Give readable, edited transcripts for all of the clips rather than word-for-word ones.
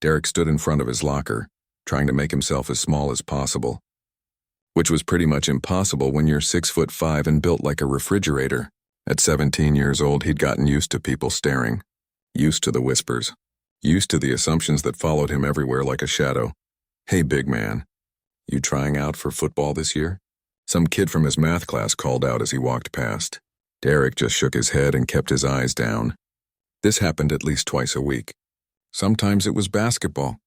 Derek stood in front of his locker, trying to make himself as small as possible. Which was pretty much impossible when you're 6'5" and built like a refrigerator. At 17 years old, he'd gotten used to people staring. Used to the whispers. Used to the assumptions that followed him everywhere like a shadow. "Hey, big man. You trying out for football this year?" Some kid from his math class called out as he walked past. Derek just shook his head and kept his eyes down. This happened at least twice a week. Sometimes it was basketball.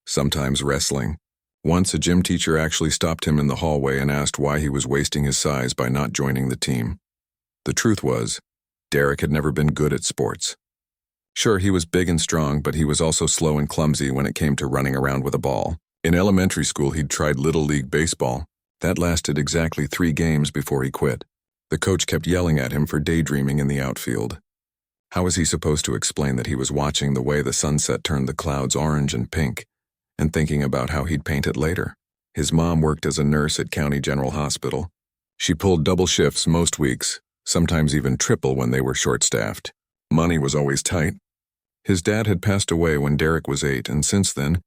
Sometimes wrestling. Once a gym teacher actually stopped him in the hallway and asked why he was wasting his size by not joining the team. The truth was, Derek had never been good at sports. Sure, he was big and strong, but he was also slow and clumsy when it came to running around with a ball. In elementary school, he'd tried Little League baseball. That lasted exactly 3 games before he quit. The coach kept yelling at him for daydreaming in the outfield. How was he supposed to explain that he was watching the way the sunset turned the clouds orange and pink, and thinking about how he'd paint it later? His mom worked as a nurse at County General Hospital. She pulled double shifts most weeks, sometimes even triple when they were short-staffed. Money was always tight. His dad had passed away when Derek was 8, and since then,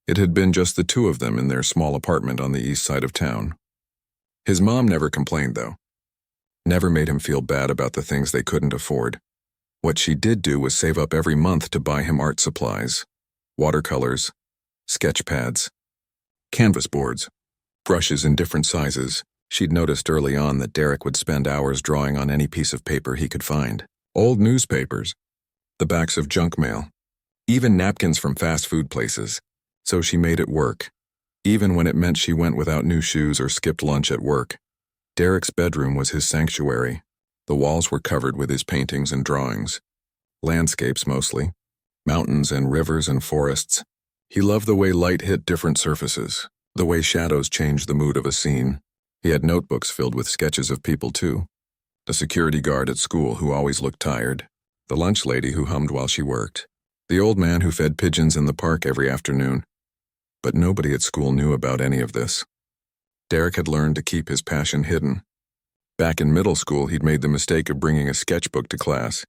it had been just the two of them in their small apartment on the east side of town. His mom never complained, though. Never made him feel bad about the things they couldn't afford. What she did do was save up every month to buy him art supplies, watercolors, sketch pads, canvas boards, brushes in different sizes. She'd noticed early on that Derek would spend hours drawing on any piece of paper he could find. Old newspapers, the backs of junk mail, even napkins from fast food places. So she made it work, even when it meant she went without new shoes or skipped lunch at work. Derek's bedroom was his sanctuary. The walls were covered with his paintings and drawings. Landscapes mostly. Mountains and rivers and forests. He loved the way light hit different surfaces, the way shadows changed the mood of a scene. He had notebooks filled with sketches of people too. The security guard at school who always looked tired. The lunch lady who hummed while she worked. The old man who fed pigeons in the park every afternoon. But nobody at school knew about any of this. Derek had learned to keep his passion hidden. Back in middle school, he'd made the mistake of bringing a sketchbook to class.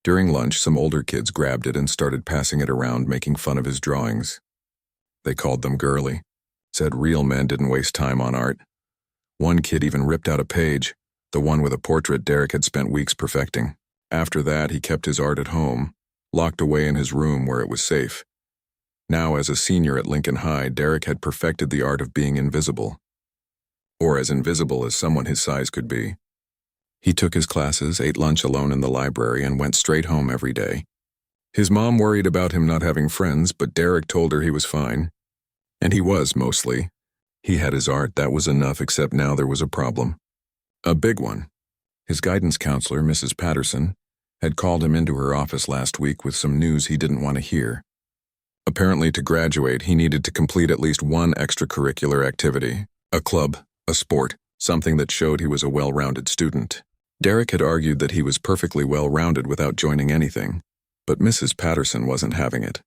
During lunch, some older kids grabbed it and started passing it around, making fun of his drawings. They called them girly, said real men didn't waste time on art. One kid even ripped out a page, the one with a portrait Derek had spent weeks perfecting. After that, he kept his art at home, locked away in his room where it was safe. Now, as a senior at Lincoln High, Derek had perfected the art of being invisible. Or as invisible as someone his size could be. He took his classes, ate lunch alone in the library, and went straight home every day. His mom worried about him not having friends, but Derek told her he was fine. And he was, mostly. He had his art, that was enough, except now there was a problem. A big one. His guidance counselor, Mrs. Patterson, had called him into her office last week with some news he didn't want to hear. Apparently, to graduate, he needed to complete at least one extracurricular activity, a club, a sport, something that showed he was a well-rounded student. Derek had argued that he was perfectly well-rounded without joining anything, but Mrs. Patterson wasn't having it.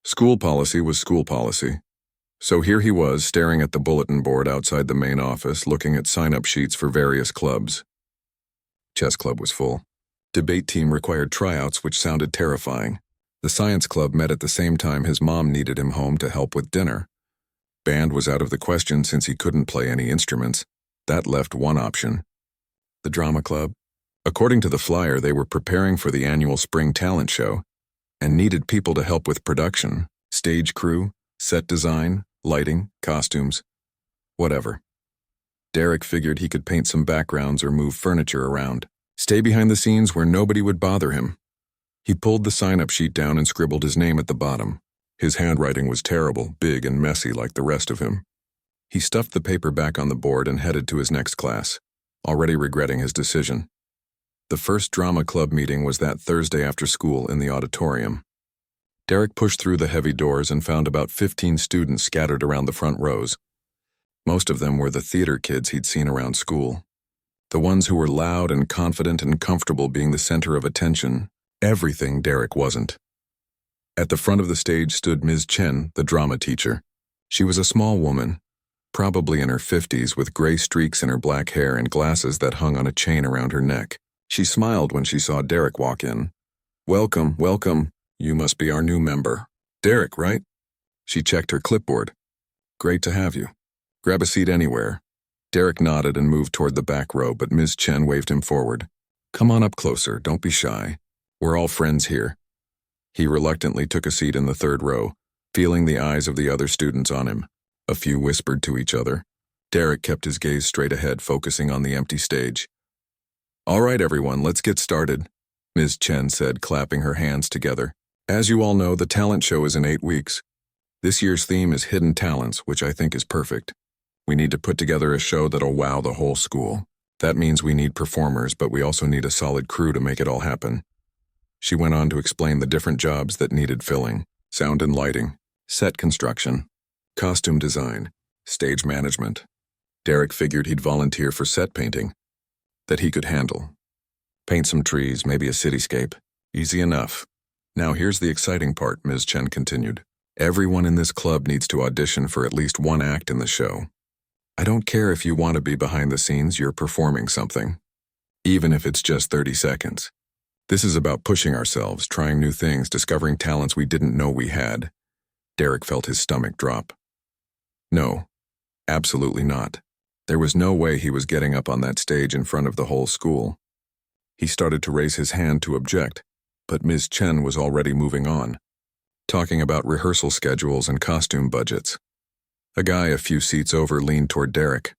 School policy was school policy. So here he was, staring at the bulletin board outside the main office, looking at sign-up sheets for various clubs. Chess club was full. Debate team required tryouts, which sounded terrifying. The science club met at the same time his mom needed him home to help with dinner. Band was out of the question since he couldn't play any instruments. That left one option. The drama club. According to the flyer, they were preparing for the annual spring talent show and needed people to help with production, stage crew, set design, lighting, costumes, whatever. Derek figured he could paint some backgrounds or move furniture around, stay behind the scenes where nobody would bother him. He pulled the sign-up sheet down and scribbled his name at the bottom. His handwriting was terrible, big and messy like the rest of him. He stuffed the paper back on the board and headed to his next class, already regretting his decision. The first drama club meeting was that Thursday after school in the auditorium. Derek pushed through the heavy doors and found about 15 students scattered around the front rows. Most of them were the theater kids he'd seen around school. The ones who were loud and confident and comfortable being the center of attention. Everything Derek wasn't. At the front of the stage stood Ms. Chen, the drama teacher. She was a small woman, probably in her 50s, with gray streaks in her black hair and glasses that hung on a chain around her neck. She smiled when she saw Derek walk in. "Welcome, welcome. You must be our new member." Derek, right? She checked her clipboard. Great to have you. Grab a seat anywhere. Derek nodded and moved toward the back row, but Ms. Chen waved him forward. Come on up closer, don't be shy. We're all friends here. He reluctantly took a seat in the third row, feeling the eyes of the other students on him. A few whispered to each other. Derek kept his gaze straight ahead, focusing on the empty stage. All right, everyone, let's get started, Ms. Chen said, clapping her hands together. As you all know, the talent show is in 8 weeks. This year's theme is Hidden Talents, which I think is perfect. We need to put together a show that'll wow the whole school. That means we need performers, but we also need a solid crew to make it all happen. She went on to explain the different jobs that needed filling: sound and lighting, set construction, costume design, stage management. Derek figured he'd volunteer for set painting, that he could handle. Paint some trees, maybe a cityscape. Easy enough. Now here's the exciting part, Ms. Chen continued. Everyone in this club needs to audition for at least one act in the show. I don't care if you want to be behind the scenes, you're performing something. Even if it's just 30 seconds. This is about pushing ourselves, trying new things, discovering talents we didn't know we had. Derek felt his stomach drop. No, absolutely not. There was no way he was getting up on that stage in front of the whole school. He started to raise his hand to object, but Ms. Chen was already moving on, talking about rehearsal schedules and costume budgets. A guy a few seats over leaned toward Derek.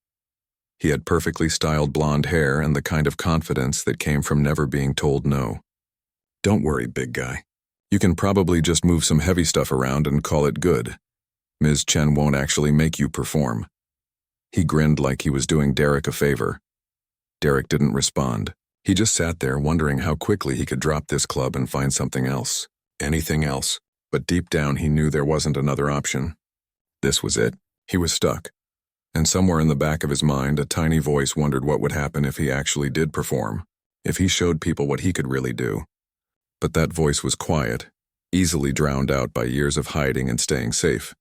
He had perfectly styled blonde hair and the kind of confidence that came from never being told no. Don't worry, big guy. You can probably just move some heavy stuff around and call it good. Ms. Chen won't actually make you perform. He grinned like he was doing Derek a favor. Derek didn't respond. He just sat there wondering how quickly he could drop this club and find something else. Anything else. But deep down he knew there wasn't another option. This was it. He was stuck. And somewhere in the back of his mind, a tiny voice wondered what would happen if he actually did perform, if he showed people what he could really do. But that voice was quiet, easily drowned out by years of hiding and staying safe.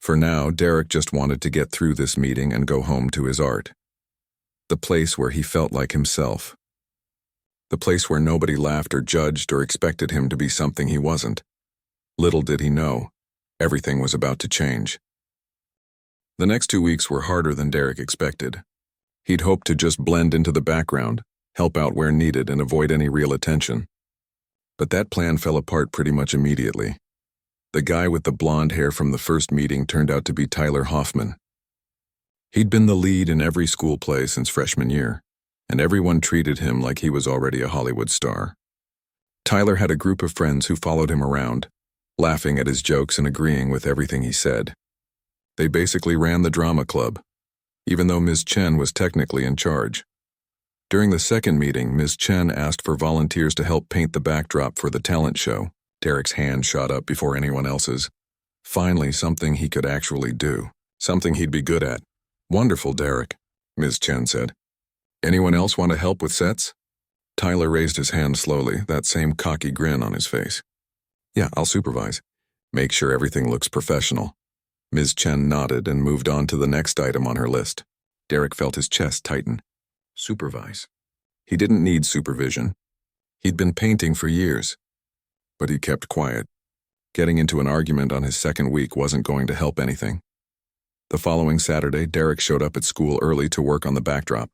For now, Derek just wanted to get through this meeting and go home to his art. The place where he felt like himself. The place where nobody laughed or judged or expected him to be something he wasn't. Little did he know, everything was about to change. The next 2 weeks were harder than Derek expected. He'd hoped to just blend into the background, help out where needed, and avoid any real attention. But that plan fell apart pretty much immediately. The guy with the blonde hair from the first meeting turned out to be Tyler Hoffman. He'd been the lead in every school play since freshman year, and everyone treated him like he was already a Hollywood star. Tyler had a group of friends who followed him around, laughing at his jokes and agreeing with everything he said. They basically ran the drama club, even though Ms. Chen was technically in charge. During the second meeting, Ms. Chen asked for volunteers to help paint the backdrop for the talent show. Derek's hand shot up before anyone else's. Finally, something he could actually do. Something he'd be good at. Wonderful, Derek, Ms. Chen said. Anyone else want to help with sets? Tyler raised his hand slowly, that same cocky grin on his face. Yeah, I'll supervise. Make sure everything looks professional. Ms. Chen nodded and moved on to the next item on her list. Derek felt his chest tighten. Supervise. He didn't need supervision. He'd been painting for years. But he kept quiet. Getting into an argument on his second week wasn't going to help anything. The following Saturday, Derek showed up at school early to work on the backdrop.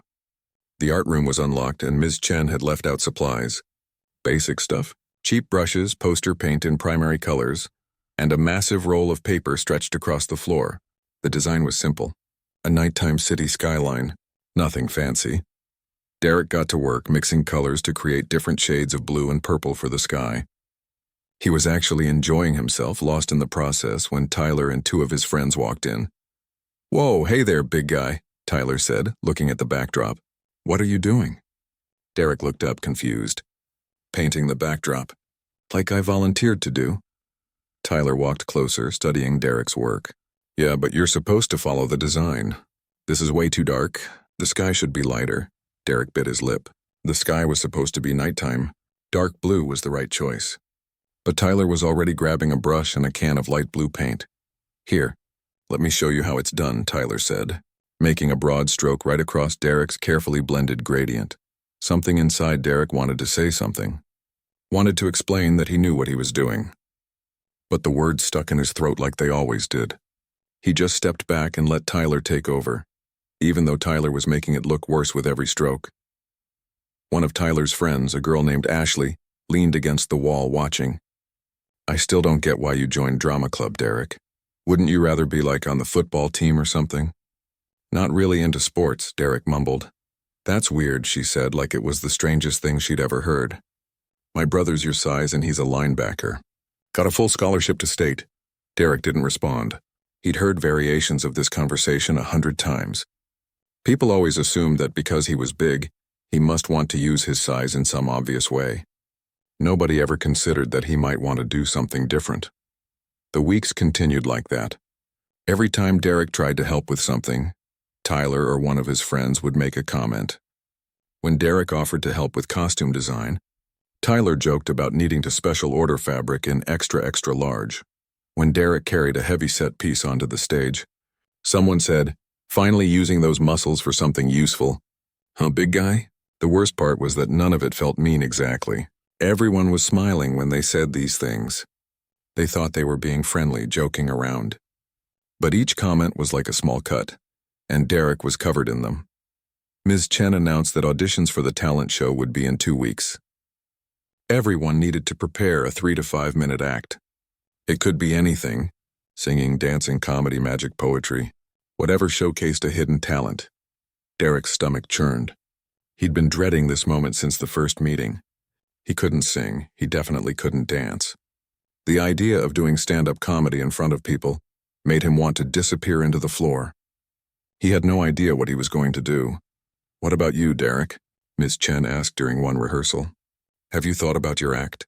The art room was unlocked and Ms. Chen had left out supplies. Basic stuff. Cheap brushes, poster paint in primary colors, and a massive roll of paper stretched across the floor. The design was simple. A nighttime city skyline. Nothing fancy. Derek got to work mixing colors to create different shades of blue and purple for the sky. He was actually enjoying himself, lost in the process, when Tyler and 2 of his friends walked in. Whoa, hey there, big guy, Tyler said, looking at the backdrop. What are you doing? Derek looked up, confused. Painting the backdrop. Like I volunteered to do. Tyler walked closer, studying Derek's work. Yeah, but you're supposed to follow the design. This is way too dark. The sky should be lighter. Derek bit his lip. The sky was supposed to be nighttime. Dark blue was the right choice. But Tyler was already grabbing a brush and a can of light blue paint. Here, let me show you how it's done, Tyler said, making a broad stroke right across Derek's carefully blended gradient. Something inside Derek wanted to say something. Wanted to explain that he knew what he was doing. but the words stuck in his throat like they always did. He just stepped back and let Tyler take over, even though Tyler was making it look worse with every stroke. One of Tyler's friends, a girl named Ashley, leaned against the wall watching. "I still don't get why you joined drama club, Derek. Wouldn't you rather be like on the football team or something?" "Not really into sports," Derek mumbled. "That's weird," she said, like it was the strangest thing she'd ever heard. "My brother's your size and he's a linebacker. Got a full scholarship to state." Derek didn't respond. He'd heard variations of this conversation 100 times. People always assumed that because he was big, he must want to use his size in some obvious way. Nobody ever considered that he might want to do something different. The weeks continued like that. Every time Derek tried to help with something, Tyler or one of his friends would make a comment. When Derek offered to help with costume design, Tyler joked about needing to special order fabric in extra extra large. When Derek carried a heavy-set piece onto the stage, someone said, "Finally using those muscles for something useful." "Huh, big guy?" The worst part was that none of it felt mean exactly. Everyone was smiling when they said these things. They thought they were being friendly, joking around. But each comment was like a small cut, and Derek was covered in them. Ms. Chen announced that auditions for the talent show would be in 2 weeks. Everyone needed to prepare a 3 to 5 minute act. It could be anything: singing, dancing, comedy, magic, poetry, whatever showcased a hidden talent. Derek's stomach churned. He'd been dreading this moment since the first meeting. He couldn't sing, he definitely couldn't dance. The idea of doing stand-up comedy in front of people made him want to disappear into the floor. He had no idea what he was going to do. "What about you, Derek?" Ms. Chen asked during one rehearsal. "Have you thought about your act?"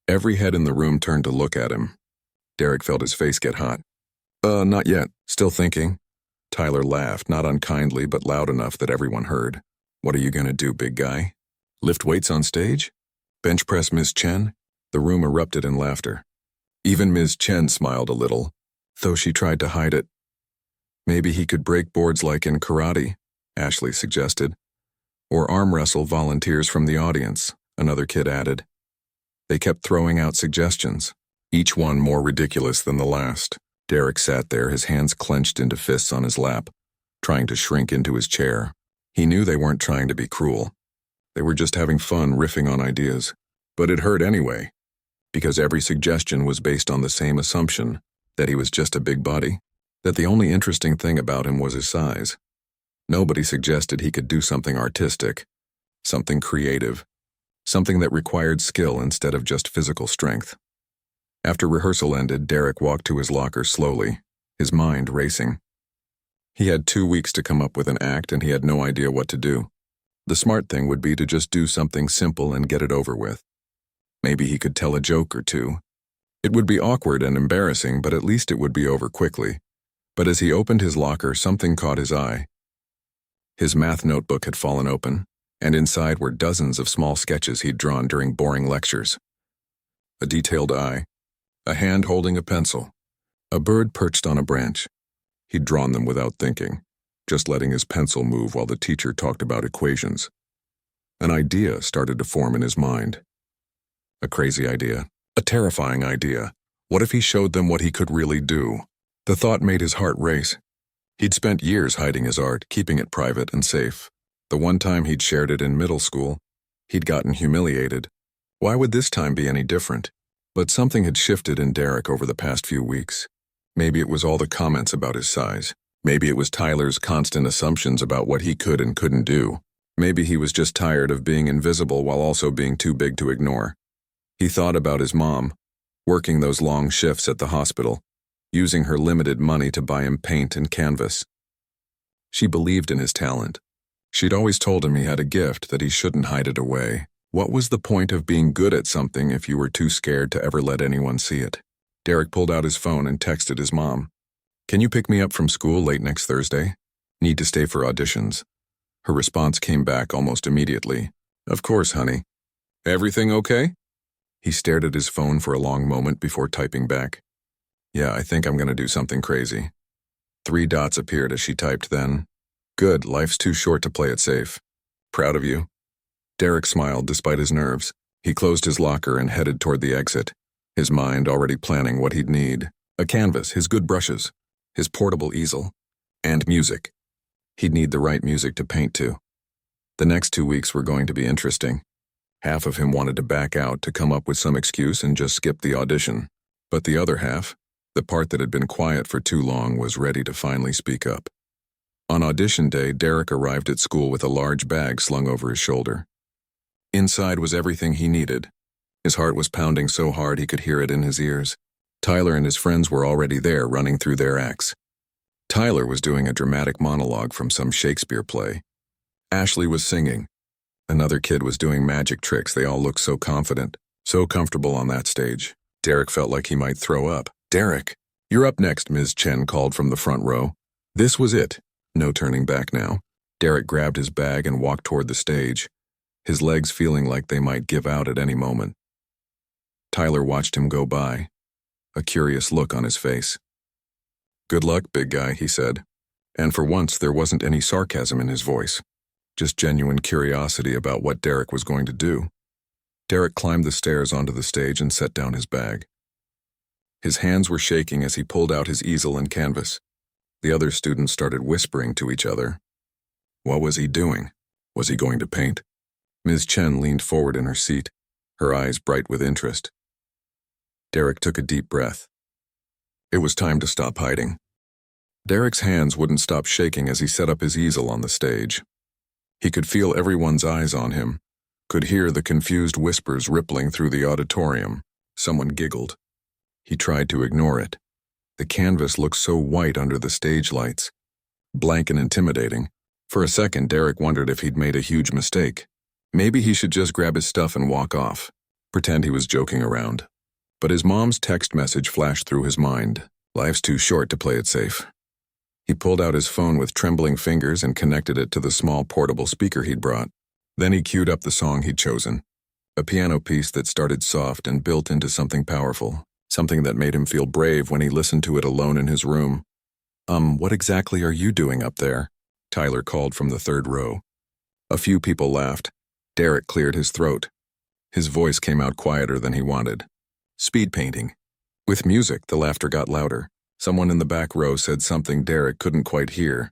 Every head in the room turned to look at him. Derek felt his face get hot. Not yet. Still thinking." Tyler laughed, not unkindly but loud enough that everyone heard. "What are you gonna do, big guy? Lift weights on stage? Bench press Ms. Chen?" The room erupted in laughter. Even Ms. Chen smiled a little, though she tried to hide it. "Maybe he could break boards like in karate," Ashley suggested. "Or arm wrestle volunteers from the audience," another kid added. They kept throwing out suggestions, each one more ridiculous than the last. Derek sat there, his hands clenched into fists on his lap, trying to shrink into his chair. He knew they weren't trying to be cruel. They were just having fun riffing on ideas. But it hurt anyway, because every suggestion was based on the same assumption, that he was just a big body, that the only interesting thing about him was his size. Nobody suggested he could do something artistic, something creative, something that required skill instead of just physical strength. After rehearsal ended, Derek walked to his locker slowly, his mind racing. He had 2 weeks to come up with an act and he had no idea what to do. The smart thing would be to just do something simple and get it over with. Maybe he could tell a joke or two. It would be awkward and embarrassing, but at least it would be over quickly. But as he opened his locker, something caught his eye. His math notebook had fallen open, and inside were dozens of small sketches he'd drawn during boring lectures. A detailed eye, a hand holding a pencil, a bird perched on a branch. He'd drawn them without thinking, just letting his pencil move while the teacher talked about equations. An idea started to form in his mind. A crazy idea, a terrifying idea. What if he showed them what he could really do? The thought made his heart race. He'd spent years hiding his art, keeping it private and safe. The one time he'd shared it in middle school, he'd gotten humiliated. Why would this time be any different? But something had shifted in Derek over the past few weeks. Maybe it was all the comments about his size. Maybe it was Tyler's constant assumptions about what he could and couldn't do. Maybe he was just tired of being invisible while also being too big to ignore. He thought about his mom, working those long shifts at the hospital, using her limited money to buy him paint and canvas. She believed in his talent. She'd always told him he had a gift, that he shouldn't hide it away. What was the point of being good at something if you were too scared to ever let anyone see it? Derek pulled out his phone and texted his mom. "Can you pick me up from school late next Thursday? Need to stay for auditions." Her response came back almost immediately. "Of course, honey. Everything okay?" He stared at his phone for a long moment before typing back. "Yeah, I think I'm gonna do something crazy." 3 dots appeared as she typed then. "Good, life's too short to play it safe. Proud of you." Derek smiled despite his nerves. He closed his locker and headed toward the exit. his mind already planning what he'd need. A canvas, his good brushes, his portable easel, and music. He'd need the right music to paint to. The next 2 weeks were going to be interesting. Half of him wanted to back out to come up with some excuse and just skip the audition. But the other half, the part that had been quiet for too long, was ready to finally speak up. On audition day, Derek arrived at school with a large bag slung over his shoulder. Inside was everything he needed. His heart was pounding so hard he could hear it in his ears. Tyler and his friends were already there, running through their acts. Tyler was doing a dramatic monologue from some Shakespeare play. Ashley was singing. Another kid was doing magic tricks. They all looked so confident, so comfortable on that stage. Derek felt like he might throw up. "Derek, you're up next," Ms. Chen called from the front row. This was it. No turning back now. Derek grabbed his bag and walked toward the stage, his legs feeling like they might give out at any moment. Tyler watched him go by, a curious look on his face. "Good luck, big guy," he said. And for once, there wasn't any sarcasm in his voice, just genuine curiosity about what Derek was going to do. Derek climbed the stairs onto the stage and set down his bag. His hands were shaking as he pulled out his easel and canvas. The other students started whispering to each other. What was he doing? Was he going to paint? Ms. Chen leaned forward in her seat, her eyes bright with interest. Derek took a deep breath. It was time to stop hiding. Derek's hands wouldn't stop shaking as he set up his easel on the stage. He could feel everyone's eyes on him, could hear the confused whispers rippling through the auditorium. Someone giggled. He tried to ignore it. The canvas looked so white under the stage lights, blank and intimidating. For a second, Derek wondered if he'd made a huge mistake. Maybe he should just grab his stuff and walk off, pretend he was joking around. But his mom's text message flashed through his mind. Life's too short to play it safe. He pulled out his phone with trembling fingers and connected it to the small portable speaker he'd brought. Then he queued up the song he'd chosen, a piano piece that started soft and built into something powerful, something that made him feel brave when he listened to it alone in his room. What exactly are you doing up there?" Tyler called from the third row. A few people laughed. Derek cleared his throat. His voice came out quieter than he wanted. "Speed painting." With music, the laughter got louder. Someone in the back row said something Derek couldn't quite hear,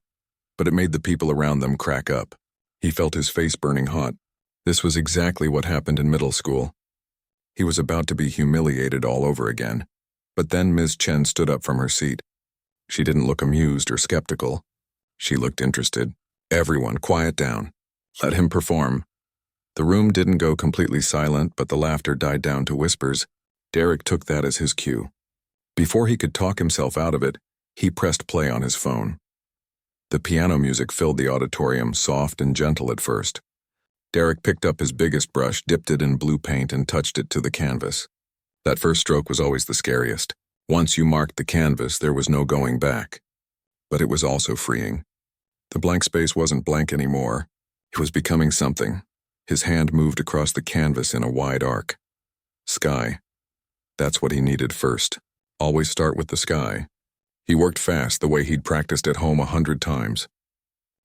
but it made the people around them crack up. He felt his face burning hot. This was exactly what happened in middle school. He was about to be humiliated all over again. But then Ms. Chen stood up from her seat. She didn't look amused or skeptical. She looked interested. "Everyone, quiet down. Let him perform." The room didn't go completely silent, but the laughter died down to whispers. Derek took that as his cue. Before he could talk himself out of it, he pressed play on his phone. The piano music filled the auditorium, soft and gentle at first. Derek picked up his biggest brush, dipped it in blue paint, and touched it to the canvas. That first stroke was always the scariest. Once you marked the canvas, there was no going back. But it was also freeing. The blank space wasn't blank anymore. It was becoming something. His hand moved across the canvas in a wide arc. Sky. That's what he needed first. Always start with the sky. He worked fast, the way he'd practiced at home 100 times.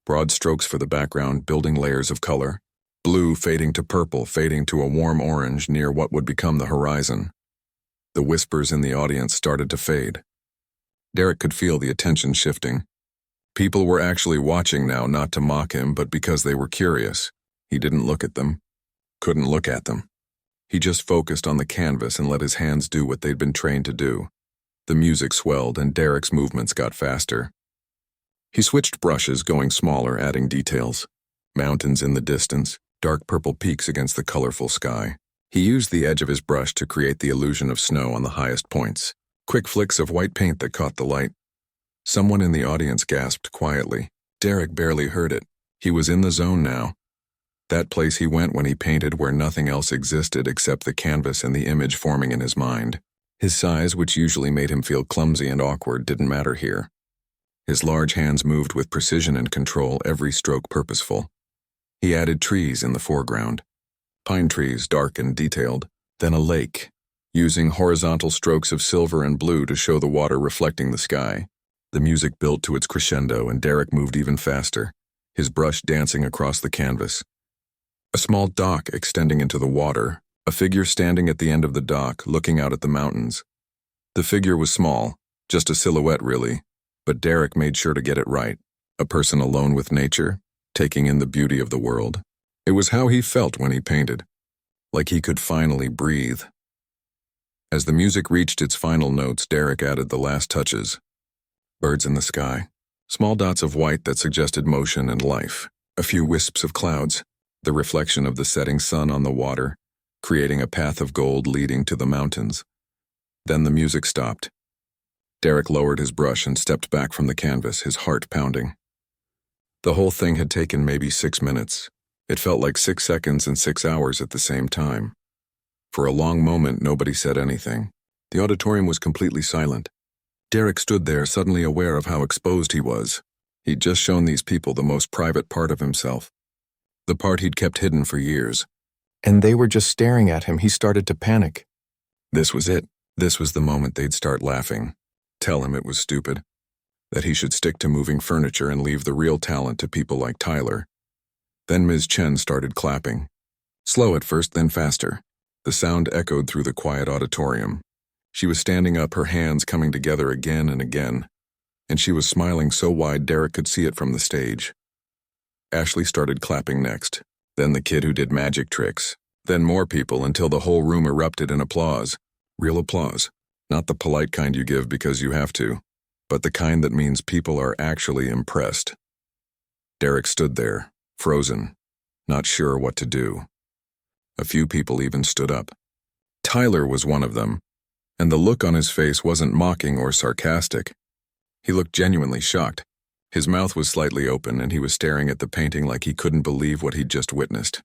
Broad strokes for the background, building layers of color. Blue fading to purple, fading to a warm orange near what would become the horizon. The whispers in the audience started to fade. Derek could feel the attention shifting. People were actually watching now, not to mock him, but because they were curious. He didn't look at them. Couldn't look at them. He just focused on the canvas and let his hands do what they'd been trained to do. The music swelled and Derek's movements got faster. He switched brushes, going smaller, adding details. Mountains in the distance, dark purple peaks against the colorful sky. He used the edge of his brush to create the illusion of snow on the highest points. Quick flicks of white paint that caught the light. Someone in the audience gasped quietly. Derek barely heard it. He was in the zone now. That place he went when he painted, where nothing else existed except the canvas and the image forming in his mind. His size, which usually made him feel clumsy and awkward, didn't matter here. His large hands moved with precision and control, every stroke purposeful. He added trees in the foreground. Pine trees, dark and detailed. Then a lake, using horizontal strokes of silver and blue to show the water reflecting the sky. The music built to its crescendo, and Derek moved even faster, his brush dancing across the canvas. A small dock extending into the water, A figure standing at the end of the dock, looking out at the mountains. The figure was small, just a silhouette really, but Derek made sure to get it right. A person alone with nature, taking in the beauty of the world. It was how he felt when he painted, like he could finally breathe. As the music reached its final notes, Derek added the last touches. Birds in the sky, small dots of white that suggested motion and life, a few wisps of clouds, the reflection of the setting sun on the water, creating a path of gold leading to the mountains. Then the music stopped. Derek lowered his brush and stepped back from the canvas, his heart pounding. The whole thing had taken maybe 6 minutes. It felt like 6 seconds and 6 hours at the same time. For a long moment, nobody said anything. The auditorium was completely silent. Derek stood there, suddenly aware of how exposed he was. He'd just shown these people the most private part of himself, the part he'd kept hidden for years. And they were just staring at him. He started to panic. This was it. This was the moment they'd start laughing. Tell him it was stupid. That he should stick to moving furniture and leave the real talent to people like Tyler. Then Ms. Chen started clapping. Slow at first, then faster. The sound echoed through the quiet auditorium. She was standing up, her hands coming together again and again. And she was smiling so wide Derek could see it from the stage. Ashley started clapping next. Then the kid who did magic tricks. Then more people until the whole room erupted in applause. Real applause. Not the polite kind you give because you have to, but the kind that means people are actually impressed. Derek stood there, frozen, not sure what to do. A few people even stood up. Tyler was one of them, and the look on his face wasn't mocking or sarcastic. He looked genuinely shocked. His mouth was slightly open and he was staring at the painting like he couldn't believe what he'd just witnessed.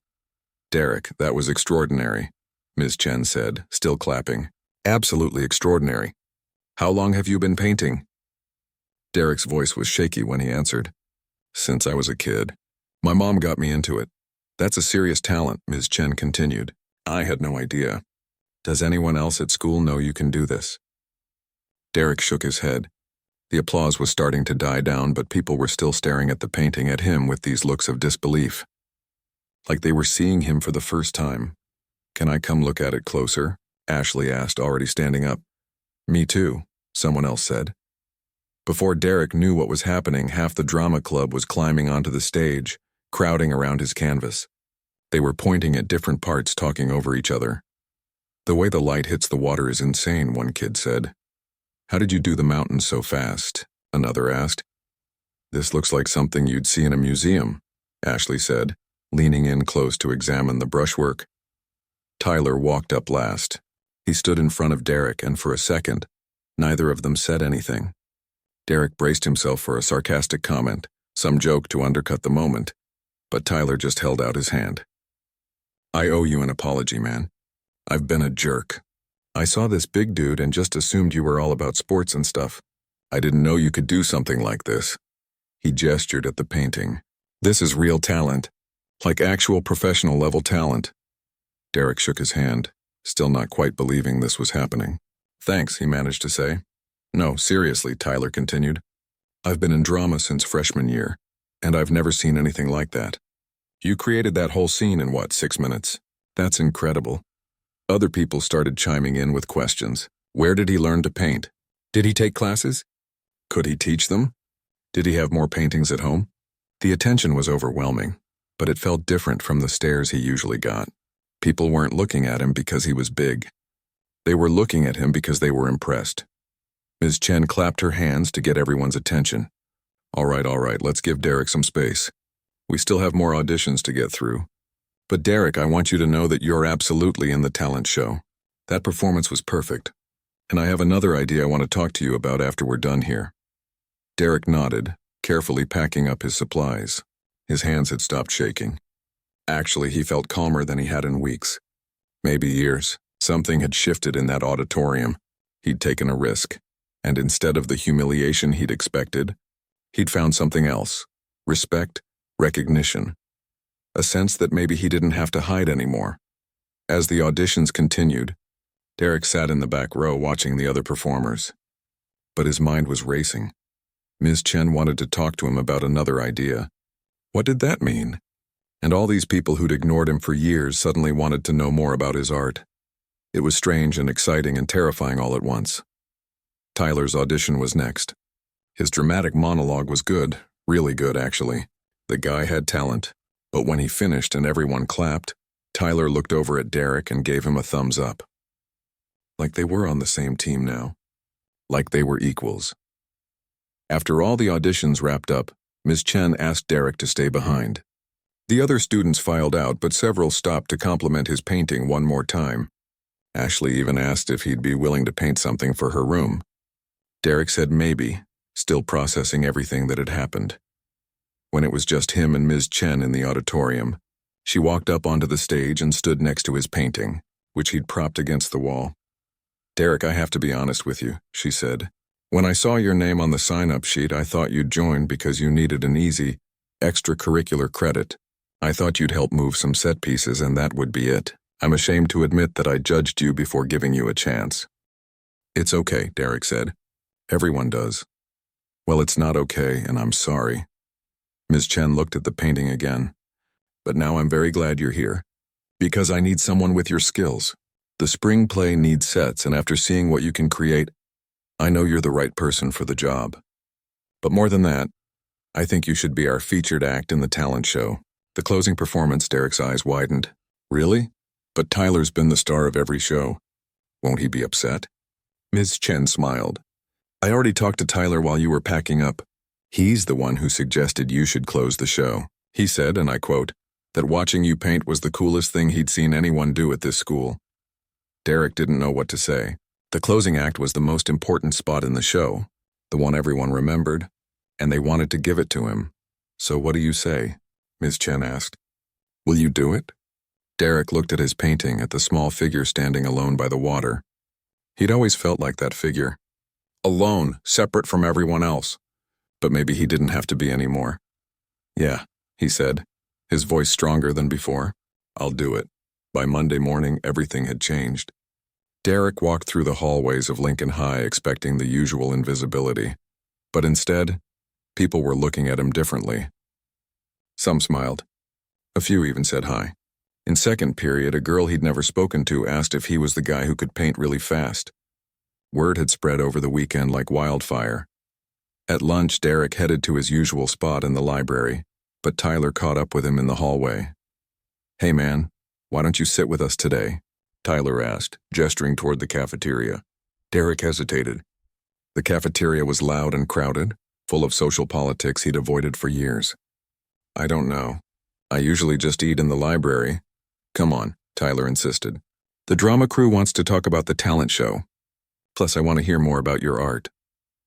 Derek, that was extraordinary, Ms. Chen said, still clapping. Absolutely extraordinary. How long have you been painting? Derek's voice was shaky when he answered. Since I was a kid. My mom got me into it. That's a serious talent, Ms. Chen continued. I had no idea. Does anyone else at school know you can do this? Derek shook his head. The applause was starting to die down, but people were still staring at the painting, at him with these looks of disbelief. Like they were seeing him for the first time. Can I come look at it closer? Ashley asked, already standing up. Me too, someone else said. Before Derek knew what was happening, half the drama club was climbing onto the stage, crowding around his canvas. They were pointing at different parts, talking over each other. The way the light hits the water is insane, one kid said. How did you do the mountains so fast? Another asked. This looks like something you'd see in a museum, Ashley said, leaning in close to examine the brushwork. Tyler walked up last. He stood in front of Derek, and for a second, neither of them said anything. Derek braced himself for a sarcastic comment, some joke to undercut the moment, but Tyler just held out his hand. I owe you an apology, man. I've been a jerk. I saw this big dude and just assumed you were all about sports and stuff. I didn't know you could do something like this. He gestured at the painting. This is real talent, like actual professional level talent. Derek shook his hand, still not quite believing this was happening. Thanks, he managed to say. No, seriously, Tyler continued. I've been in drama since freshman year, and I've never seen anything like that. You created that whole scene in what, 6 minutes? That's incredible. Other people started chiming in with questions. Where did he learn to paint? Did he take classes? Could he teach them? Did he have more paintings at home? The attention was overwhelming, but it felt different from the stares he usually got. People weren't looking at him because he was big. They were looking at him because they were impressed. Ms. Chen clapped her hands to get everyone's attention. All right, let's give Derek some space. We still have more auditions to get through. But Derek, I want you to know that you're absolutely in the talent show. That performance was perfect. And I have another idea I want to talk to you about after we're done here. Derek nodded, carefully packing up his supplies. His hands had stopped shaking. Actually, he felt calmer than he had in weeks. Maybe years. Something had shifted in that auditorium. He'd taken a risk. And instead of the humiliation he'd expected, he'd found something else. Respect, recognition. A sense that maybe he didn't have to hide anymore. As the auditions continued, Derek sat in the back row watching the other performers. But his mind was racing. Ms. Chen wanted to talk to him about another idea. What did that mean? And all these people who'd ignored him for years suddenly wanted to know more about his art. It was strange and exciting and terrifying all at once. Tyler's audition was next. His dramatic monologue was good, really good actually. The guy had talent. But when he finished and everyone clapped, Tyler looked over at Derek and gave him a thumbs up. Like they were on the same team now. Like they were equals. After all the auditions wrapped up, Ms. Chen asked Derek to stay behind. The other students filed out, but several stopped to compliment his painting one more time. Ashley even asked if he'd be willing to paint something for her room. Derek said maybe, still processing everything that had happened. When it was just him and Ms. Chen in the auditorium, she walked up onto the stage and stood next to his painting, which he'd propped against the wall. "Derek, I have to be honest with you," she said. "When I saw your name on the sign-up sheet, I thought you'd join because you needed an easy, extracurricular credit. I thought you'd help move some set pieces and that would be it. I'm ashamed to admit that I judged you before giving you a chance." "It's okay," Derek said. "Everyone does." "Well, it's not okay, and I'm sorry." Ms. Chen looked at the painting again. "But now I'm very glad you're here. Because I need someone with your skills. The spring play needs sets, and after seeing what you can create, I know you're the right person for the job. But more than that, I think you should be our featured act in the talent show." The closing performance, Derek's eyes widened. "Really? But Tyler's been the star of every show. Won't he be upset?" Ms. Chen smiled. "I already talked to Tyler while you were packing up. He's the one who suggested you should close the show. He said, and I quote, that watching you paint was the coolest thing he'd seen anyone do at this school." Derek didn't know what to say. The closing act was the most important spot in the show, the one everyone remembered, and they wanted to give it to him. "So what do you say?" Ms. Chen asked. "Will you do it?" Derek looked at his painting, at the small figure standing alone by the water. He'd always felt like that figure. Alone, separate from everyone else. But maybe he didn't have to be anymore. "Yeah," he said, his voice stronger than before. "I'll do it." By Monday morning, everything had changed. Derek walked through the hallways of Lincoln High expecting the usual invisibility. But instead, people were looking at him differently. Some smiled. A few even said hi. In second period, a girl he'd never spoken to asked if he was the guy who could paint really fast. Word had spread over the weekend like wildfire. At lunch, Derek headed to his usual spot in the library, but Tyler caught up with him in the hallway. "Hey man, why don't you sit with us today?" Tyler asked, gesturing toward the cafeteria. Derek hesitated. The cafeteria was loud and crowded, full of social politics he'd avoided for years. "I don't know. I usually just eat in the library." "Come on," Tyler insisted. "The drama crew wants to talk about the talent show. Plus, I want to hear more about your art.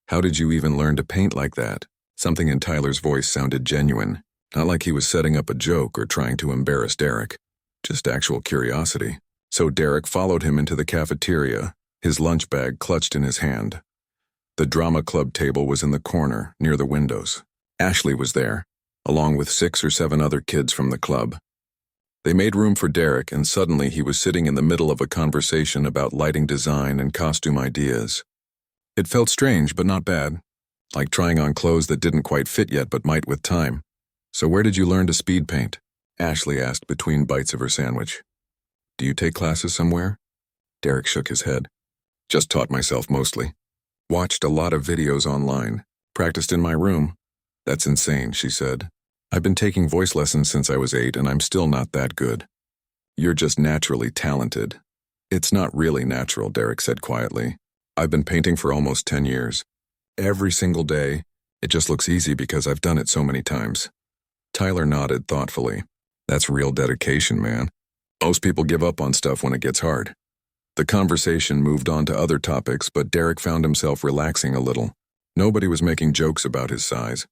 How did you even learn to paint like that?" Something in Tyler's voice sounded genuine, not like he was setting up a joke or trying to embarrass Derek. Just actual curiosity. So Derek followed him into the cafeteria, his lunch bag clutched in his hand. The drama club table was in the corner, near the windows. Ashley was there, along with 6 or 7 other kids from the club. They made room for Derek, and suddenly he was sitting in the middle of a conversation about lighting design and costume ideas. It felt strange, but not bad. Like trying on clothes that didn't quite fit yet but might with time. "So where did you learn to speed paint?" Ashley asked between bites of her sandwich. "Do you take classes somewhere?" Derek shook his head. "Just taught myself mostly. Watched a lot of videos online. Practiced in my room." "That's insane," she said. "I've been taking voice lessons since I was 8 and I'm still not that good." "You're just naturally talented." "It's not really natural," Derek said quietly. "I've been painting for almost 10 years. Every single day. It just looks easy because I've done it so many times." Tyler nodded thoughtfully. "That's real dedication, man. Most people give up on stuff when it gets hard." The conversation moved on to other topics, but Derek found himself relaxing a little. Nobody was making jokes about his size.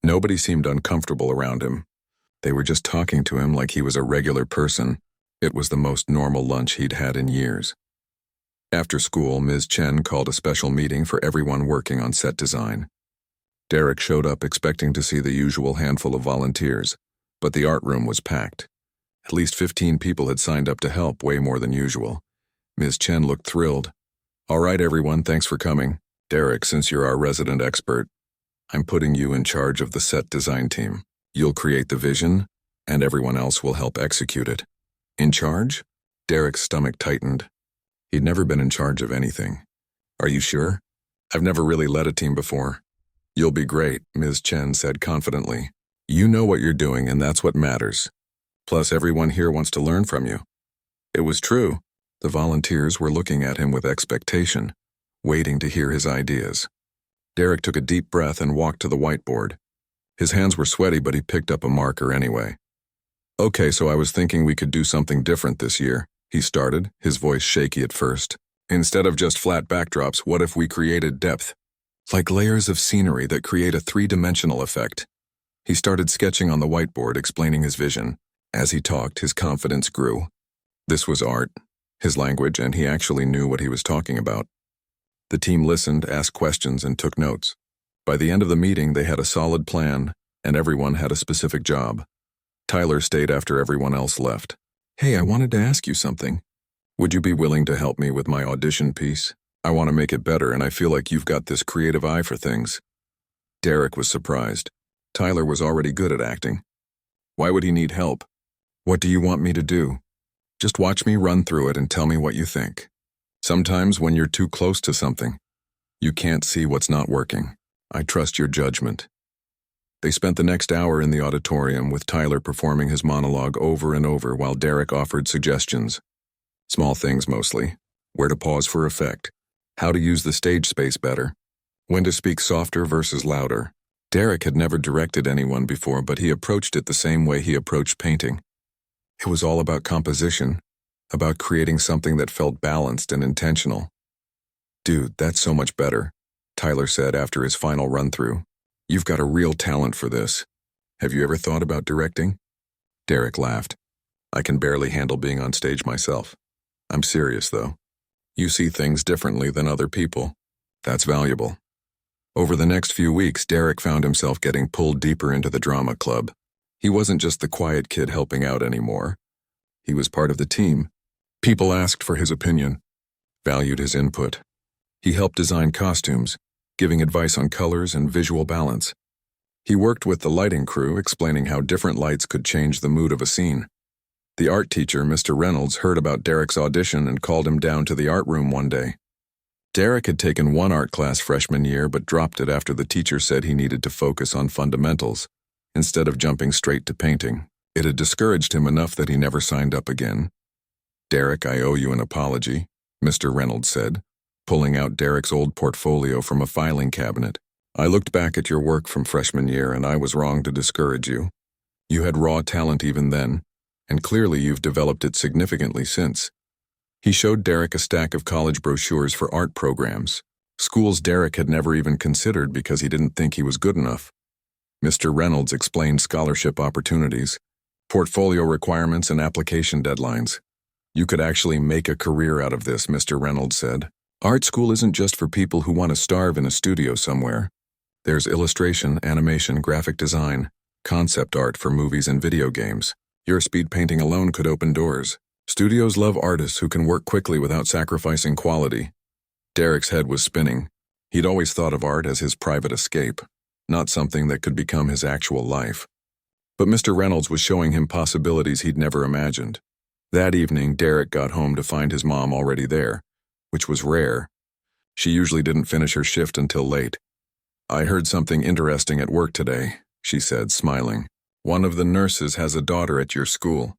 Nobody seemed uncomfortable around him. They were just talking to him like he was a regular person. It was the most normal lunch he'd had in years. After school, Ms. Chen called a special meeting for everyone working on set design. Derek showed up expecting to see the usual handful of volunteers, but the art room was packed. At least 15 people had signed up to help, way more than usual. Ms. Chen looked thrilled. "All right, everyone, thanks for coming. Derek, since you're our resident expert, I'm putting you in charge of the set design team. You'll create the vision, and everyone else will help execute it. In charge? Derek's stomach tightened. He'd never been in charge of anything. Are you sure? I've never really led a team before. You'll be great, Ms. Chen said confidently. You know what you're doing, and that's what matters. Plus, everyone here wants to learn from you. It was true. The volunteers were looking at him with expectation, waiting to hear his ideas. Derek took a deep breath and walked to the whiteboard. His hands were sweaty, but he picked up a marker anyway. Okay, so I was thinking we could do something different this year, he started, his voice shaky at first. Instead of just flat backdrops, what if we created depth? Like layers of scenery that create a three-dimensional effect. He started sketching on the whiteboard, explaining his vision. As he talked, his confidence grew. This was art, his language, and he actually knew what he was talking about. The team listened, asked questions, and took notes. By the end of the meeting, they had a solid plan, and everyone had a specific job. Tyler stayed after everyone else left. Hey, I wanted to ask you something. Would you be willing to help me with my audition piece? I want to make it better, and I feel like you've got this creative eye for things. Derek was surprised. Tyler was already good at acting. Why would he need help? What do you want me to do? Just watch me run through it and tell me what you think. Sometimes when you're too close to something, you can't see what's not working. I trust your judgment. They spent the next hour in the auditorium with Tyler performing his monologue over and over while Derek offered suggestions. Small things mostly. Where to pause for effect. How to use the stage space better. When to speak softer versus louder. Derek had never directed anyone before, but he approached it the same way he approached painting. It was all about composition, about creating something that felt balanced and intentional. Dude, that's so much better, Tyler said after his final run-through. You've got a real talent for this. Have you ever thought about directing? Derek laughed. I can barely handle being on stage myself. I'm serious, though. You see things differently than other people. That's valuable. Over the next few weeks, Derek found himself getting pulled deeper into the drama club. He wasn't just the quiet kid helping out anymore. He was part of the team. People asked for his opinion, valued his input. He helped design costumes, giving advice on colors and visual balance. He worked with the lighting crew, explaining how different lights could change the mood of a scene. The art teacher, Mr. Reynolds, heard about Derek's audition and called him down to the art room one day. Derek had taken one art class freshman year but dropped it after the teacher said he needed to focus on fundamentals, instead of jumping straight to painting. It had discouraged him enough that he never signed up again. Derek, I owe you an apology, Mr. Reynolds said, pulling out Derek's old portfolio from a filing cabinet. I looked back at your work from freshman year and I was wrong to discourage you. You had raw talent even then, and clearly you've developed it significantly since. He showed Derek a stack of college brochures for art programs, schools Derek had never even considered because he didn't think he was good enough. Mr. Reynolds explained scholarship opportunities, portfolio requirements, and application deadlines. You could actually make a career out of this, Mr. Reynolds said. Art school isn't just for people who want to starve in a studio somewhere. There's illustration, animation, graphic design, concept art for movies and video games. Your speed painting alone could open doors. Studios love artists who can work quickly without sacrificing quality. Derek's head was spinning. He'd always thought of art as his private escape, not something that could become his actual life. But Mr. Reynolds was showing him possibilities he'd never imagined. That evening, Derek got home to find his mom already there, which was rare. She usually didn't finish her shift until late. I heard something interesting at work today, she said, smiling. One of the nurses has a daughter at your school.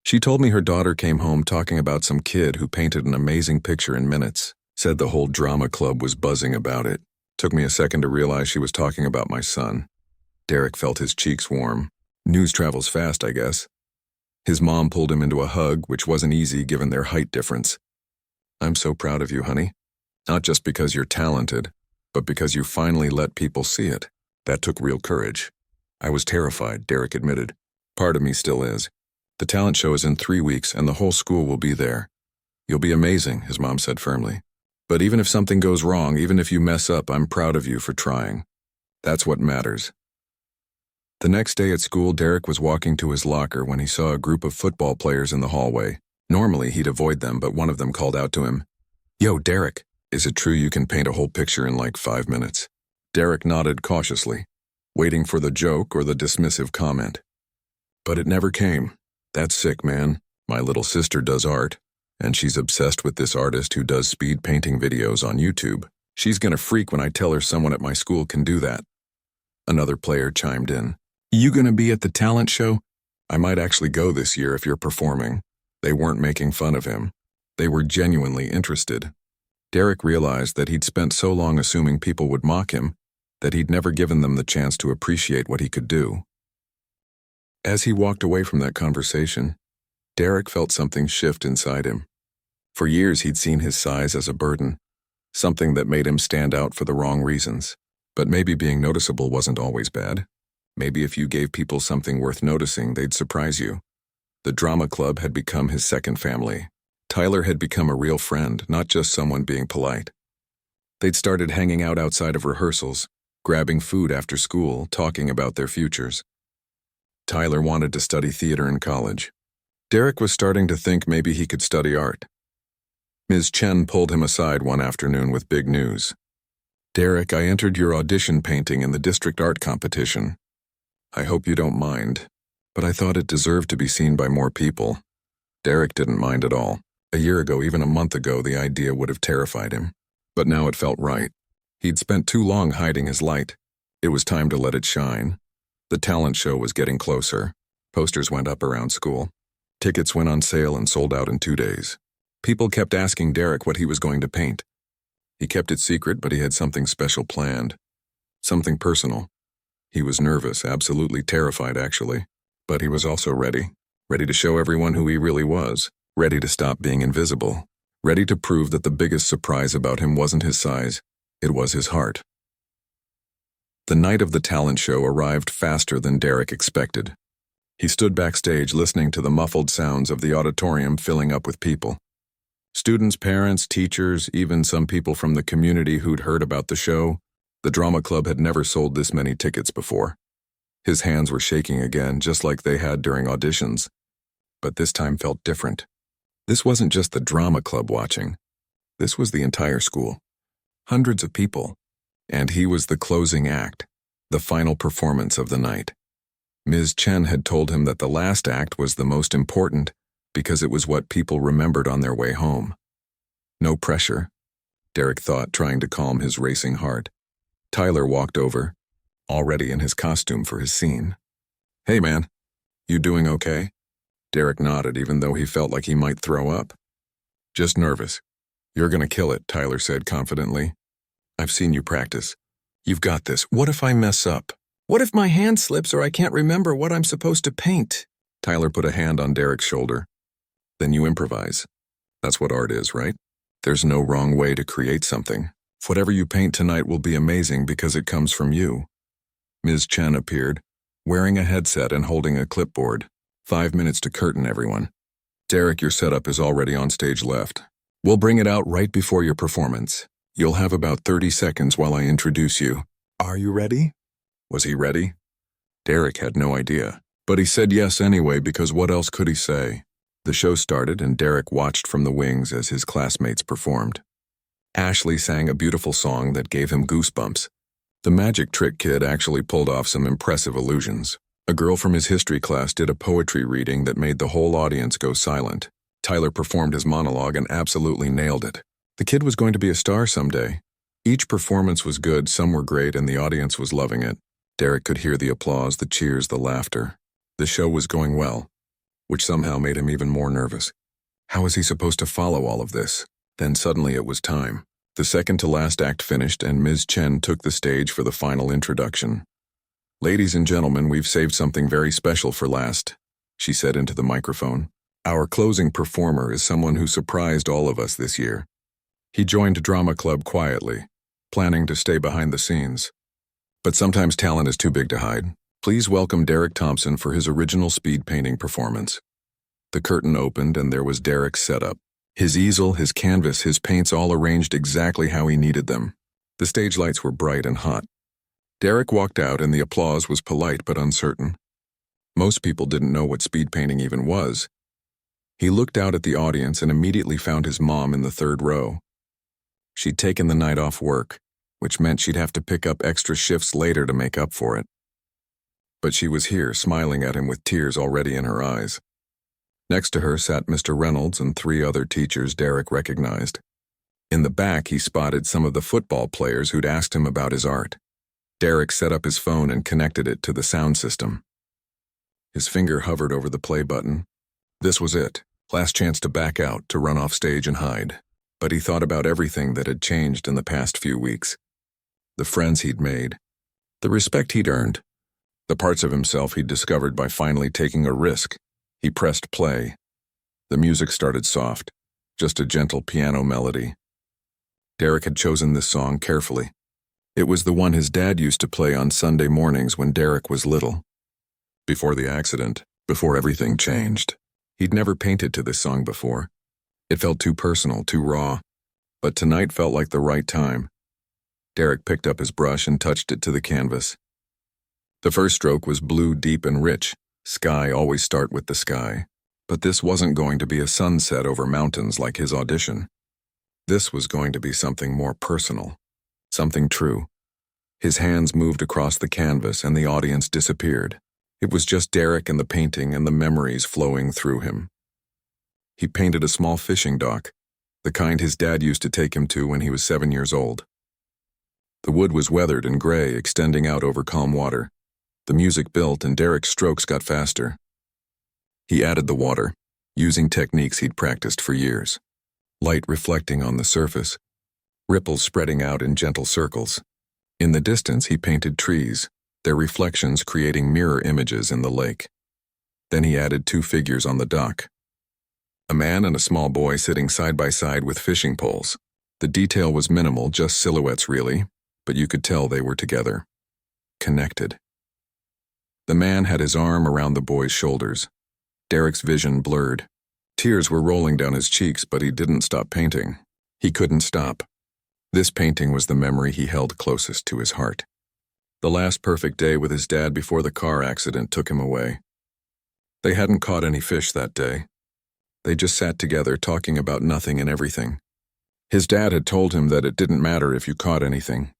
She told me her daughter came home talking about some kid who painted an amazing picture in minutes. Said the whole drama club was buzzing about it. Took me a second to realize she was talking about my son. Derek felt his cheeks warm. News travels fast, I guess. His mom pulled him into a hug, which wasn't easy given their height difference. I'm so proud of you, honey. Not just because you're talented, but because you finally let people see it. That took real courage. I was terrified, Derek admitted. Part of me still is. The talent show is in 3 weeks, and the whole school will be there. You'll be amazing, his mom said firmly. But even if something goes wrong, even if you mess up, I'm proud of you for trying. That's what matters. The next day at school, Derek was walking to his locker when he saw a group of football players in the hallway. Normally, he'd avoid them, but one of them called out to him. Yo, Derek, is it true you can paint a whole picture in like 5 minutes? Derek nodded cautiously, waiting for the joke or the dismissive comment. But it never came. That's sick, man. My little sister does art, and she's obsessed with this artist who does speed painting videos on YouTube. She's gonna freak when I tell her someone at my school can do that. Another player chimed in. You gonna be at the talent show? I might actually go this year if you're performing. They weren't making fun of him. They were genuinely interested. Derek realized that he'd spent so long assuming people would mock him that he'd never given them the chance to appreciate what he could do. As he walked away from that conversation, Derek felt something shift inside him. For years he'd seen his size as a burden, something that made him stand out for the wrong reasons. But maybe being noticeable wasn't always bad. Maybe if you gave people something worth noticing, they'd surprise you. The drama club had become his second family. Tyler had become a real friend, not just someone being polite. They'd started hanging out outside of rehearsals, grabbing food after school, talking about their futures. Tyler wanted to study theater in college. Derek was starting to think maybe he could study art. Ms. Chen pulled him aside one afternoon with big news. Derek, I entered your audition painting in the district art competition. I hope you don't mind, but I thought it deserved to be seen by more people. Derek didn't mind at all. A year ago, even a month ago, the idea would have terrified him. But now it felt right. He'd spent too long hiding his light. It was time to let it shine. The talent show was getting closer. Posters went up around school. Tickets went on sale and sold out in 2 days. People kept asking Derek what he was going to paint. He kept it secret, but he had something special planned. Something personal. He was nervous, absolutely terrified actually. But he was also ready. Ready to show everyone who he really was. Ready to stop being invisible. Ready to prove that the biggest surprise about him wasn't his size, it was his heart. The night of the talent show arrived faster than Derek expected. He stood backstage listening to the muffled sounds of the auditorium filling up with people. Students, parents, teachers, even some people from the community who'd heard about the show. The drama club had never sold this many tickets before. His hands were shaking again, just like they had during auditions. But this time felt different. This wasn't just the drama club watching. This was the entire school. Hundreds of people. And he was the closing act, the final performance of the night. Ms. Chen had told him that the last act was the most important because it was what people remembered on their way home. No pressure, Derek thought, trying to calm his racing heart. Tyler walked over, already in his costume for his scene. Hey man, you doing okay? Derek nodded, even though he felt like he might throw up. Just nervous. You're gonna kill it, Tyler said confidently. I've seen you practice. You've got this. What if I mess up? What if my hand slips or I can't remember what I'm supposed to paint? Tyler put a hand on Derek's shoulder. Then you improvise. That's what art is, right? There's no wrong way to create something. Whatever you paint tonight will be amazing because it comes from you. Ms. Chen appeared, wearing a headset and holding a clipboard. 5 minutes to curtain, everyone. Derek, your setup is already on stage left. We'll bring it out right before your performance. You'll have about 30 seconds while I introduce you. Are you ready? Was he ready? Derek had no idea, but he said yes anyway because what else could he say? The show started and Derek watched from the wings as his classmates performed. Ashley sang a beautiful song that gave him goosebumps. The magic trick kid actually pulled off some impressive illusions. A girl from his history class did a poetry reading that made the whole audience go silent. Tyler performed his monologue and absolutely nailed it. The kid was going to be a star someday. Each performance was good, some were great, and the audience was loving it. Derek could hear the applause, the cheers, the laughter. The show was going well, which somehow made him even more nervous. How was he supposed to follow all of this? Then suddenly it was time. The second to last act finished and Ms. Chen took the stage for the final introduction. Ladies and gentlemen, we've saved something very special for last, she said into the microphone. Our closing performer is someone who surprised all of us this year. He joined drama club quietly, planning to stay behind the scenes. But sometimes talent is too big to hide. Please welcome Derek Thompson for his original speed painting performance. The curtain opened and there was Derek's setup. His easel, his canvas, his paints all arranged exactly how he needed them. The stage lights were bright and hot. Derek walked out and the applause was polite but uncertain. Most people didn't know what speed painting even was. He looked out at the audience and immediately found his mom in the third row. She'd taken the night off work, which meant she'd have to pick up extra shifts later to make up for it. But she was here, smiling at him with tears already in her eyes. Next to her sat Mr. Reynolds and 3 other teachers Derek recognized. In the back, he spotted some of the football players who'd asked him about his art. Derek set up his phone and connected it to the sound system. His finger hovered over the play button. This was it. Last chance to back out, to run off stage and hide. But he thought about everything that had changed in the past few weeks. The friends he'd made. The respect he'd earned. The parts of himself he'd discovered by finally taking a risk. He pressed play. The music started soft, just a gentle piano melody. Derek had chosen this song carefully. It was the one his dad used to play on Sunday mornings when Derek was little. Before the accident, before everything changed, he'd never painted to this song before. It felt too personal, too raw. But tonight felt like the right time. Derek picked up his brush and touched it to the canvas. The first stroke was blue, deep and rich. Sky always start with the sky. But this wasn't going to be a sunset over mountains like his audition. This was going to be something more personal. Something true. His hands moved across the canvas and the audience disappeared. It was just Derek and the painting and the memories flowing through him. He painted a small fishing dock, the kind his dad used to take him to when he was 7 years old. The wood was weathered and gray, extending out over calm water. The music built and Derek's strokes got faster. He added the water, using techniques he'd practiced for years. Light reflecting on the surface, ripples spreading out in gentle circles. In the distance, he painted trees, their reflections creating mirror images in the lake. Then he added 2 figures on the dock. A man and a small boy sitting side by side with fishing poles. The detail was minimal, just silhouettes really, but you could tell they were together. Connected. The man had his arm around the boy's shoulders. Derek's vision blurred. Tears were rolling down his cheeks, but he didn't stop painting. He couldn't stop. This painting was the memory he held closest to his heart. The last perfect day with his dad before the car accident took him away. They hadn't caught any fish that day. They just sat together talking about nothing and everything. His dad had told him that it didn't matter if you caught anything.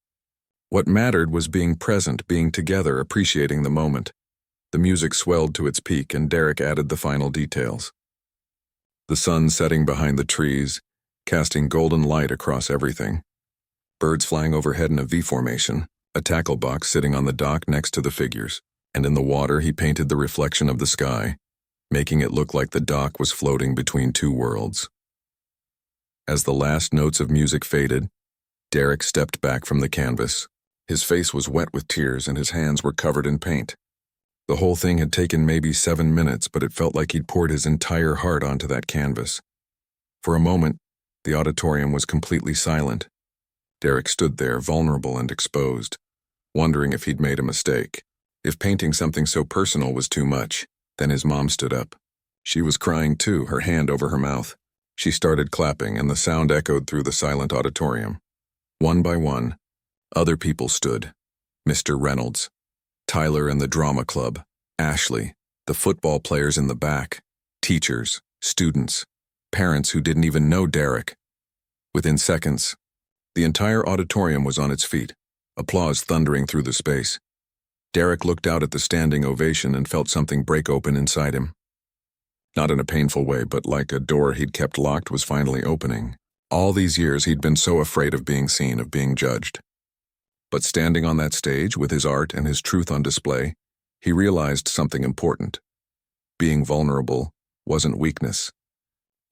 What mattered was being present, being together, appreciating the moment. The music swelled to its peak and Derek added the final details. The sun setting behind the trees, casting golden light across everything. Birds flying overhead in a V formation, a tackle box sitting on the dock next to the figures, and in the water he painted the reflection of the sky, making it look like the dock was floating between 2 worlds. As the last notes of music faded, Derek stepped back from the canvas. His face was wet with tears and his hands were covered in paint. The whole thing had taken maybe 7 minutes, but it felt like he'd poured his entire heart onto that canvas. For a moment, the auditorium was completely silent. Derek stood there, vulnerable and exposed, wondering if he'd made a mistake. If painting something so personal was too much. Then his mom stood up. She was crying too, her hand over her mouth. She started clapping and the sound echoed through the silent auditorium. One by one, other people stood. Mr. Reynolds, Tyler and the drama club, Ashley, the football players in the back, teachers, students, parents who didn't even know Derek. Within seconds, the entire auditorium was on its feet, applause thundering through the space. Derek looked out at the standing ovation and felt something break open inside him. Not in a painful way, but like a door he'd kept locked was finally opening. All these years he'd been so afraid of being seen, of being judged. But standing on that stage with his art and his truth on display, he realized something important. Being vulnerable wasn't weakness.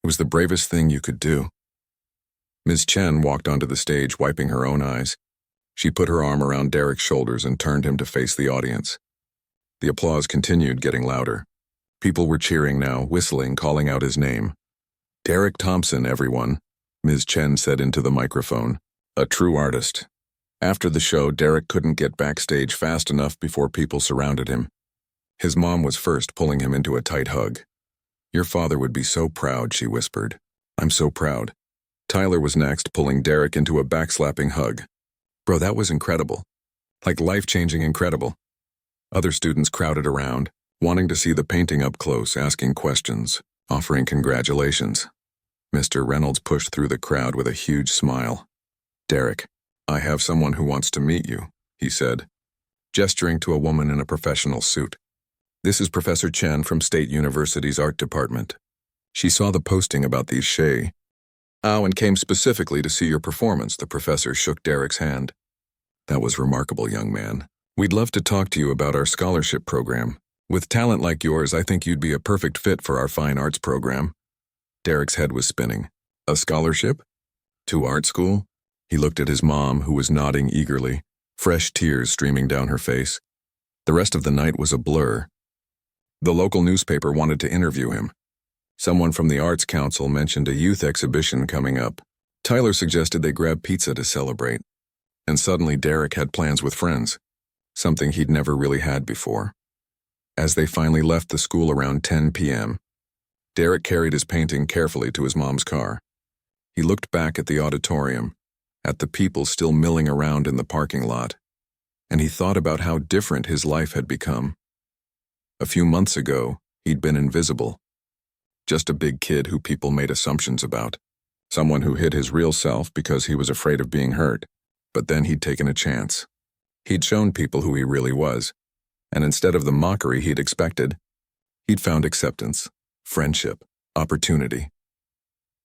It was the bravest thing you could do. Ms. Chen walked onto the stage, wiping her own eyes. She put her arm around Derek's shoulders and turned him to face the audience. The applause continued, getting louder. People were cheering now, whistling, calling out his name. "Derek Thompson, everyone," Ms. Chen said into the microphone. "A true artist." After the show, Derek couldn't get backstage fast enough before people surrounded him. His mom was first, pulling him into a tight hug. "Your father would be so proud," she whispered. "I'm so proud." Tyler was next, pulling Derek into a backslapping hug. "Bro, that was incredible. Like life-changing incredible." Other students crowded around, wanting to see the painting up close, asking questions, offering congratulations. Mr. Reynolds pushed through the crowd with a huge smile. "Derek, I have someone who wants to meet you," he said. gesturing to a woman in a professional suit. "This is Professor Chen from State University's art department. She saw the posting about these Shay. And came specifically to see your performance." The professor shook Derek's hand. "That was remarkable, young man. We'd love to talk to you about our scholarship program. With talent like yours, I think you'd be a perfect fit for our fine arts program." Derek's head was spinning. "A scholarship? To art school?" He looked at his mom, who was nodding eagerly, fresh tears streaming down her face. The rest of the night was a blur. The local newspaper wanted to interview him. Someone from the Arts Council mentioned a youth exhibition coming up. Tyler suggested they grab pizza to celebrate. And suddenly Derek had plans with friends, something he'd never really had before. As they finally left the school around 10 p.m., Derek carried his painting carefully to his mom's car. He looked back at the auditorium, at the people still milling around in the parking lot, and he thought about how different his life had become. A few months ago, he'd been invisible. Just a big kid who people made assumptions about. Someone who hid his real self because he was afraid of being hurt. But then he'd taken a chance. He'd shown people who he really was. And instead of the mockery he'd expected, he'd found acceptance, friendship, opportunity.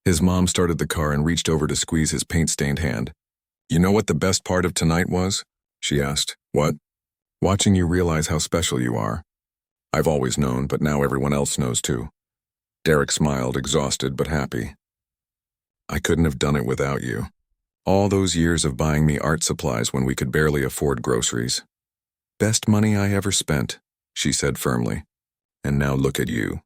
His mom started the car and reached over to squeeze his paint-stained hand. "You know what the best part of tonight was?" she asked. "What?" "Watching you realize how special you are. I've always known, but now everyone else knows too." Derek smiled, exhausted but happy. "I couldn't have done it without you. All those years of buying me art supplies when we could barely afford groceries. Best money I ever spent," she said firmly. "And now look at you.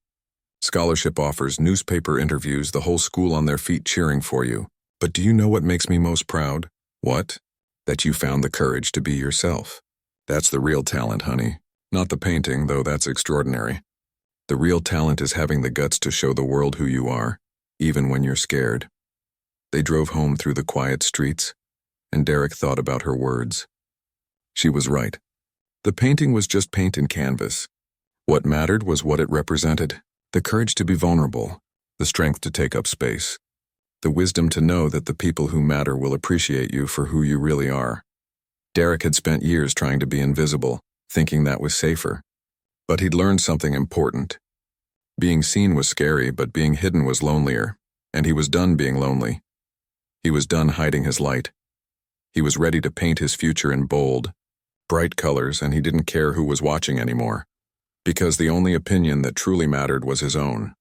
Scholarship offers, newspaper interviews, the whole school on their feet cheering for you. But do you know what makes me most proud? What? That you found the courage to be yourself. That's the real talent, honey. Not the painting, though that's extraordinary. The real talent is having the guts to show the world who you are, even when you're scared." They drove home through the quiet streets, and Derek thought about her words. She was right. The painting was just paint and canvas. What mattered was what it represented. The courage to be vulnerable, the strength to take up space, the wisdom to know that the people who matter will appreciate you for who you really are. Derek had spent years trying to be invisible, thinking that was safer. But he'd learned something important. Being seen was scary, but being hidden was lonelier, and he was done being lonely. He was done hiding his light. He was ready to paint his future in bold, bright colors, and he didn't care who was watching anymore, because the only opinion that truly mattered was his own.